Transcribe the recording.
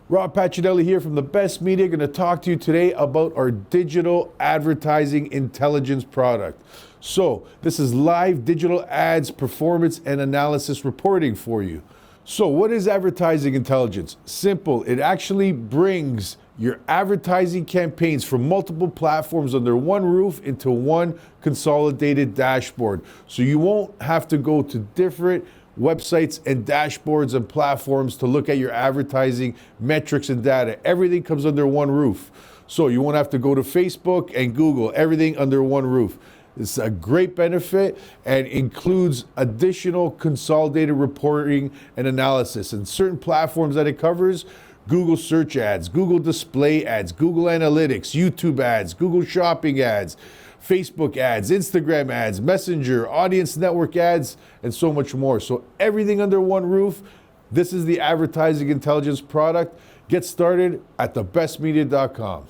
Rob Pacinelli here from The Best Media. Going to talk to you today about our digital advertising intelligence product. So this is live digital ads performance and analysis reporting for you. So what is advertising intelligence? Simple. It actually brings your advertising campaigns from multiple platforms under one roof into one consolidated dashboard. So you won't have to go to different websites and dashboards and platforms to look at your advertising metrics and data. Everything comes under one roof. So you won't have to go to Facebook and Google, everything under one roof. It's a great benefit and includes additional consolidated reporting and analysis. And certain platforms that it covers: Google search ads, Google display ads, Google Analytics, YouTube ads, Google shopping ads, Facebook ads, Instagram ads, Messenger, audience network ads, and so much more. So everything under one roof. This is the advertising intelligence product. Get started at thebestmedia.com.